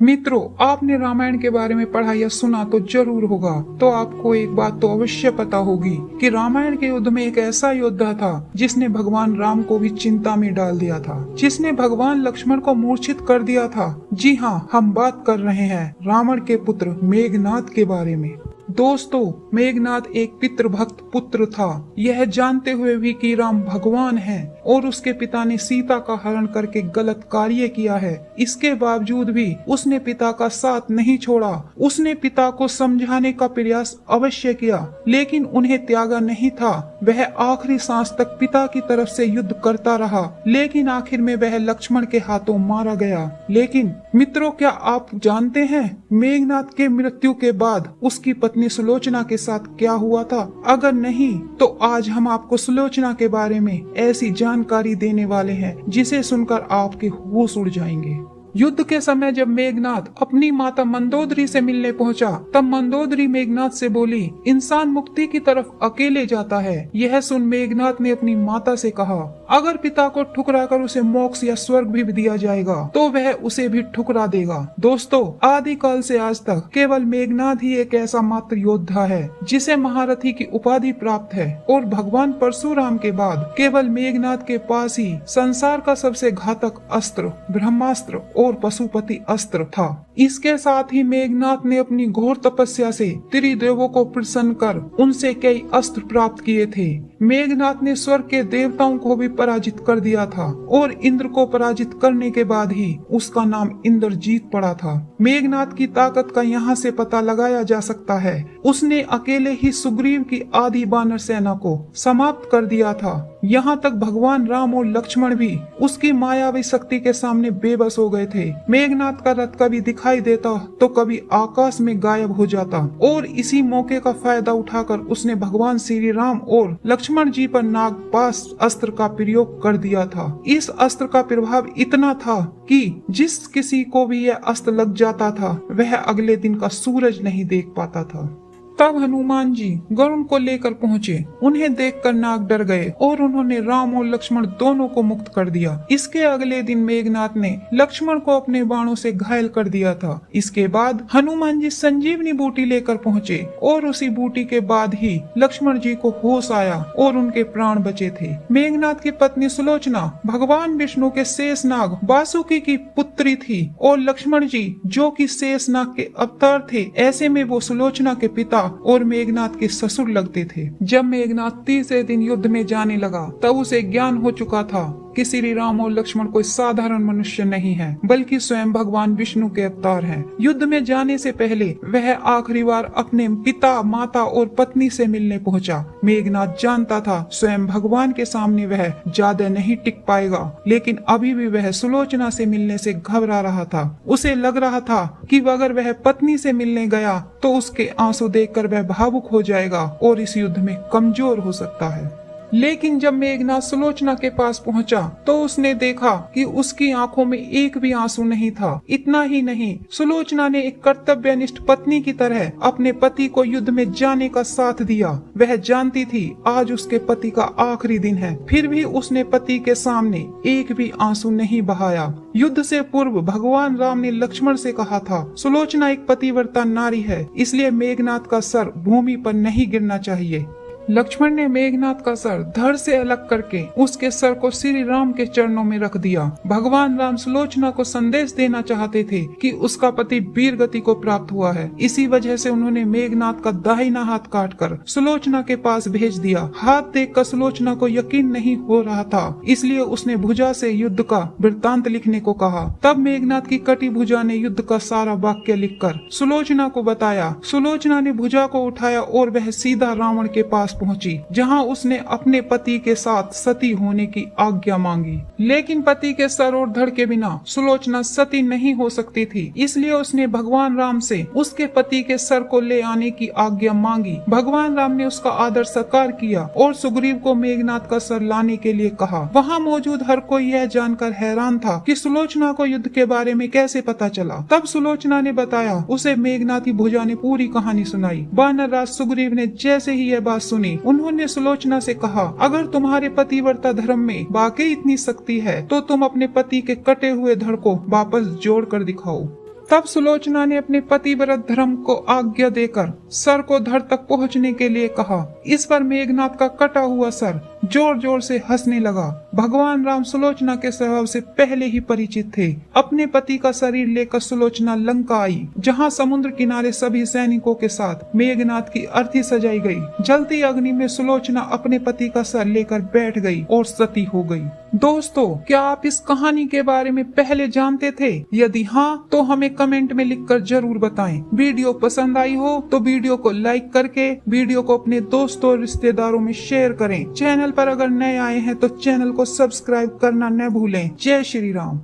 मित्रों, आपने रामायण के बारे में पढ़ा या सुना तो जरूर होगा। तो आपको एक बात तो अवश्य पता होगी कि रामायण के युद्ध में एक ऐसा योद्धा था जिसने भगवान राम को भी चिंता में डाल दिया था, जिसने भगवान लक्ष्मण को मूर्छित कर दिया था। जी हाँ, हम बात कर रहे हैं रावण के पुत्र मेघनाद के बारे में। दोस्तों, मेघनाद एक पितृभक्त पुत्र था। यह जानते हुए भी कि राम भगवान हैं और उसके पिता ने सीता का हरण करके गलत कार्य किया है, इसके बावजूद भी उसने पिता का साथ नहीं छोड़ा। उसने पिता को समझाने का प्रयास अवश्य किया, लेकिन उन्हें त्यागा नहीं था। वह आखिरी सांस तक पिता की तरफ से युद्ध करता रहा, लेकिन आखिर में वह लक्ष्मण के हाथों मारा गया। लेकिन मित्रों, क्या आप जानते हैं मेघनाद के मृत्यु के बाद उसकी पत्नी सुलोचना के साथ क्या हुआ था? अगर नहीं तो आज हम आपको सुलोचना के बारे में ऐसी जानकारी देने वाले हैं जिसे सुनकर आपके होश उड़ जाएंगे। युद्ध के समय जब मेघनाद अपनी माता मंदोदरी से मिलने पहुंचा, तब मंदोदरी मेघनाद से बोली, इंसान मुक्ति की तरफ अकेले जाता है। यह सुन मेघनाद ने अपनी माता से कहा, अगर पिता को ठुकरा कर उसे मोक्ष या स्वर्ग भी दिया जाएगा तो वह उसे भी ठुकरा देगा। दोस्तों, आदिकाल से आज तक केवल मेघनाद ही एक ऐसा मात्र योद्धा है जिसे महारथी की उपाधि प्राप्त है, और भगवान परशुराम के बाद केवल मेघनाद के पास ही संसार का सबसे घातक अस्त्र ब्रह्मास्त्र और पशुपति अस्त्र था। इसके साथ ही मेघनाद ने अपनी घोर तपस्या से त्रिदेवों को प्रसन्न कर उनसे कई अस्त्र प्राप्त किए थे। मेघनाद ने स्वर्ग के देवताओं को भी पराजित कर दिया था, और इंद्र को पराजित करने के बाद ही उसका नाम इंद्रजीत पड़ा था। मेघनाद की ताकत का यहाँ से पता लगाया जा सकता है। उसने अकेले ही सुग्रीव की आधी वानर सेना को समाप्त कर दिया था। यहाँ तक भगवान राम और लक्ष्मण भी उसकी मायावी शक्ति के सामने बेबस हो गए थे। मेघनाद का रथ कभी दिखाई देता तो कभी आकाश में गायब हो जाता, और इसी मौके का फायदा उठाकर उसने भगवान श्री राम और लक्ष्मण जी पर नागपाश अस्त्र का प्रयोग कर दिया था। इस अस्त्र का प्रभाव इतना था कि जिस किसी को भी यह अस्त्र लग जाता था वह अगले दिन का सूरज नहीं देख पाता था। तब हनुमान जी गरुड़ को लेकर पहुँचे। उन्हें देखकर नाग डर गए और उन्होंने राम और लक्ष्मण दोनों को मुक्त कर दिया। इसके अगले दिन मेघनाद ने लक्ष्मण को अपने बाणों से घायल कर दिया था। इसके बाद हनुमान जी संजीवनी बूटी लेकर पहुँचे, और उसी बूटी के बाद ही लक्ष्मण जी को होश आया और उनके प्राण बचे थे। मेघनाद की पत्नी सुलोचना भगवान विष्णु के शेषनाग वासुकी की पुत्री थी, और लक्ष्मण जी जो कि शेषनाग के अवतार थे। ऐसे में वो सुलोचना के पिता और मेघनाद के ससुर लगते थे। जब मेघनाद तीसरे दिन युद्ध में जाने लगा तब उसे ज्ञान हो चुका था कि श्री राम और लक्ष्मण कोई साधारण मनुष्य नहीं है, बल्कि स्वयं भगवान विष्णु के अवतार हैं। युद्ध में जाने से पहले वह आखिरी बार अपने पिता, माता और पत्नी से मिलने पहुंचा। मेघनाद जानता था स्वयं भगवान के सामने वह ज्यादा नहीं टिक पाएगा, लेकिन अभी भी वह सुलोचना से मिलने से घबरा रहा था। उसे लग रहा था कि अगर वह पत्नी से मिलने गया तो उसके आंसू देखकर वह भावुक हो जाएगा और इस युद्ध में कमजोर हो सकता है। लेकिन जब मेघनाद सुलोचना के पास पहुंचा तो उसने देखा कि उसकी आंखों में एक भी आंसू नहीं था। इतना ही नहीं, सुलोचना ने एक कर्तव्यनिष्ठ पत्नी की तरह अपने पति को युद्ध में जाने का साथ दिया। वह जानती थी आज उसके पति का आखिरी दिन है, फिर भी उसने पति के सामने एक भी आंसू नहीं बहाया। युद्ध से पूर्व भगवान राम ने लक्ष्मण से कहा था, सुलोचना एक पतिव्रता नारी है, इसलिए मेघनाद का सर भूमि पर नहीं गिरना चाहिए। लक्ष्मण ने मेघनाद का सर धड़ से अलग करके उसके सर को श्री राम के चरणों में रख दिया। भगवान राम सुलोचना को संदेश देना चाहते थे कि उसका पति वीर गति को प्राप्त हुआ है। इसी वजह से उन्होंने मेघनाद का दाहिना हाथ काटकर सुलोचना के पास भेज दिया। हाथ देखकर सुलोचना को यकीन नहीं हो रहा था, इसलिए उसने भुजा से युद्ध का वृत्तांत लिखने को कहा। तब मेघनाद की कटी भुजा ने युद्ध का सारा वाक्य लिखकर सुलोचना को बताया। सुलोचना ने भुजा को उठाया और वह सीधा रावण के पास पहुंची, जहां उसने अपने पति के साथ सती होने की आज्ञा मांगी। लेकिन पति के सर और धड़ के बिना सुलोचना सती नहीं हो सकती थी, इसलिए उसने भगवान राम से उसके पति के सर को ले आने की आज्ञा मांगी। भगवान राम ने उसका आदर सत्कार किया और सुग्रीव को मेघनाद का सर लाने के लिए कहा। वहाँ मौजूद हर कोई यह जानकर हैरान था कि सुलोचना को युद्ध के बारे में कैसे पता चला। तब सुलोचना ने बताया, उसे मेघनाद की भुजा ने पूरी कहानी सुनाई। वानर राज सुग्रीव ने जैसे ही यह बात सुनी, उन्होंने सुलोचना से कहा, अगर तुम्हारे पतिव्रता धर्म में वाकई इतनी शक्ति है तो तुम अपने पति के कटे हुए धड़ को वापस जोड़ कर दिखाओ। तब सुलोचना ने अपने पतिव्रत धर्म को आज्ञा देकर सर को धड़ तक पहुंचने के लिए कहा। इस पर मेघनाथ का कटा हुआ सर जोर जोर से हंसने लगा। भगवान राम सुलोचना के स्वभाव से पहले ही परिचित थे। अपने पति का शरीर लेकर सुलोचना लंका आई, जहां समुद्र किनारे सभी सैनिकों के साथ मेघनाथ की अर्थी सजाई गई। जलती अग्नि में सुलोचना अपने पति का सर लेकर बैठ गई और सती हो गई। दोस्तों, क्या आप इस कहानी के बारे में पहले जानते थे? यदि हाँ, तो हमें कमेंट में लिखकर जरूर बताएं। वीडियो पसंद आई हो तो वीडियो को लाइक करके वीडियो को अपने दोस्तों और रिश्तेदारों में शेयर करें। चैनल पर अगर नए आए हैं तो चैनल को सब्सक्राइब करना न भूलें। जय श्री राम।